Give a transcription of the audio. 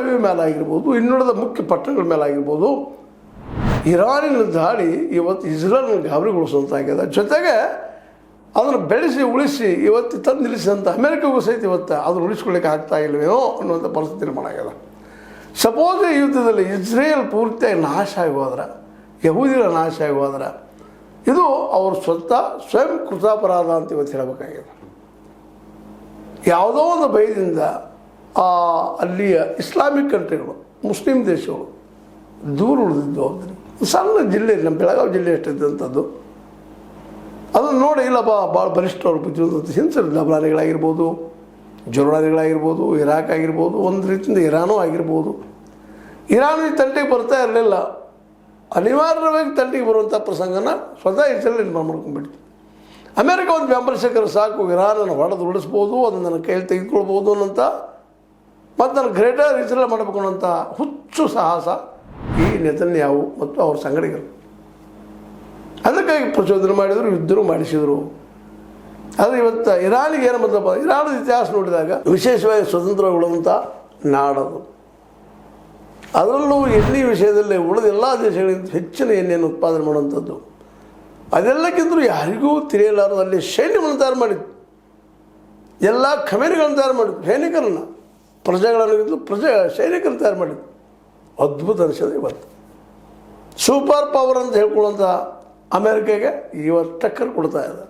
Aviv ಮೇಲಾಗಿರ್ಬೋದು, ಇನ್ನುಳಿದ ಮುಖ್ಯ ಪಟ್ಟಣಗಳ ಮೇಲಾಗಿರ್ಬೋದು, ಇರಾನಿನ ದಾಳಿ ಇವತ್ತು ಇಸ್ರೇಲ್ನ ಗಾಬರಿಗೊಳಿಸುವಂತಾಗಿದೆ. ಜೊತೆಗೆ ಅದನ್ನು ಬೆಳೆಸಿ ಉಳಿಸಿ ಇವತ್ತು ತಂದು ನಿಲ್ಲಿಸಿದಂಥ ಅಮೆರಿಕಗೂ ಸಹಿತ ಇವತ್ತು ಅದನ್ನು ಉಳಿಸ್ಕೊಳ್ಳಿಕ್ಕೆ ಆಗ್ತಾ ಇಲ್ವೇನೋ ಅನ್ನುವಂಥ ಪರಿಸ್ಥಿತಿ ನಿರ್ಮಾಣ ಆಗ್ಯದ. ಸಪೋಸ್ ಈ ಯುದ್ಧದಲ್ಲಿ ಇಸ್ರೇಲ್ ಪೂರ್ತಿಯಾಗಿ ನಾಶ ಆಗಿ ಹೋದ್ರೆ, ಯಹೂದಿಗಳ ನಾಶ ಆಗಿ ಹೋದ್ರೆ, ಇದು ಅವರು ಸ್ವಯಂ ಕೃತಾಪರಾಧ ಅಂತ ಇವತ್ತು ಹೇಳಬೇಕಾಗಿದೆ. ಯಾವುದೋ ಒಂದು ಭಯದಿಂದ ಅಲ್ಲಿಯ ಇಸ್ಲಾಮಿಕ್ ಕಂಟ್ರಿಗಳು, ಮುಸ್ಲಿಂ ದೇಶಗಳು ದೂರ ಉಳಿದಿದ್ದು. ಸಣ್ಣ ಜಿಲ್ಲೆ, ನಮ್ಮ ಬೆಳಗಾವಿ ಜಿಲ್ಲೆ ಎಷ್ಟಿದ್ದಂಥದ್ದು, ಅದನ್ನು ನೋಡಿ ಇಲ್ಲಪ್ಪ ಭಾಳ ಬಲಿಷ್ಠವರು ಬುದ್ಧಿವಂತ ಹಿಂಸರು ಲಬನಾನಿಗಳಾಗಿರ್ಬೋದು, ಜೋರ್ಡಾನಿಗಳಾಗಿರ್ಬೋದು, ಇರಾಕ್ ಆಗಿರ್ಬೋದು, ಒಂದು ರೀತಿಯಿಂದ ಇರಾನೂ ಆಗಿರ್ಬೋದು. ಇರಾನಿಗೆ ತಂಟೆಗೆ ಬರ್ತಾ ಇರಲಿಲ್ಲ, ಅನಿವಾರ್ಯವಾಗಿ ತಂಟೆಗೆ ಬರುವಂಥ ಪ್ರಸಂಗನ ಸ್ವತಃ ಇಸ್ರೇಲ್ ನಿರ್ಮಾಣ ಮಾಡ್ಕೊಂಡ್ಬಿಡ್ತು. ಅಮೆರಿಕ ಒಂದು ಬೆಂಬಲಿಸಕರು ಸಾಕು, ಇರಾನನ್ನು ಹೊಡೆದು ಉಳಿಸ್ಬೋದು, ಅದನ್ನು ನನ್ನ ಕೈಯಲ್ಲಿ ತೆಗೆದುಕೊಳ್ಬೋದು ಅನ್ನೋಂಥ ಮತ್ತು ನಾನು ಗ್ರೇಟರ್ ಇಸ್ರೇಲ್ ಮಾಡಬೇಕು ಅನ್ನೋಂಥ ಹುಚ್ಚು ಸಾಹಸ ಈ ನೆತನ್ಯಾಹು ಮತ್ತು ಅವ್ರ ಸಂಗಡಿಗರು. ಅದಕ್ಕಾಗಿ ಪ್ರಚೋದನೆ ಮಾಡಿದರು, ಯುದ್ಧನೂ ಮಾಡಿಸಿದರು. ಆದರೆ ಇವತ್ತು ಇರಾನಿಗೆ ಏನು ಬಂದಪ್ಪ, ಇರಾನದ ಇತಿಹಾಸ ನೋಡಿದಾಗ ವಿಶೇಷವಾಗಿ ಸ್ವತಂತ್ರವಾಗಿ ಉಳಿದಂಥ ನಾಡದು. ಅದರಲ್ಲೂ ಎಣ್ಣೆ ವಿಷಯದಲ್ಲಿ ಉಳಿದ ಎಲ್ಲ ದೇಶಗಳಿಂದ ಹೆಚ್ಚಿನ ಎಣ್ಣೆಯನ್ನು ಉತ್ಪಾದನೆ ಮಾಡುವಂಥದ್ದು. ಅದೆಲ್ಲಕ್ಕಿಂತಲೂ ಯಾರಿಗೂ ತಿಳಿಯಲಾರದು ಅಲ್ಲಿ ಸೈನ್ಯಗಳನ್ನು ತಯಾರು ಮಾಡಿದ್ದು, ಎಲ್ಲ ಖಮೇನಿಗಳನ್ನು ತಯಾರು ಮಾಡಿದ್ದು, ಸೈನಿಕರನ್ನು ಪ್ರಜೆಗಳನ್ನು ಸೈನಿಕರನ್ನು ತಯಾರು ಮಾಡಿದ್ದು. ಅದ್ಭುತ ಅನಿಸೋದು. ಇವತ್ತು ಸೂಪರ್ ಪವರ್ ಅಂತ ಹೇಳ್ಕೊಳ್ಳುವಂಥ ಅಮೇರಿಕೆಗೆ ಇವತ್ತು ಟಕ್ಕರ್ ಕೊಡ್ತಾ ಇದೆ.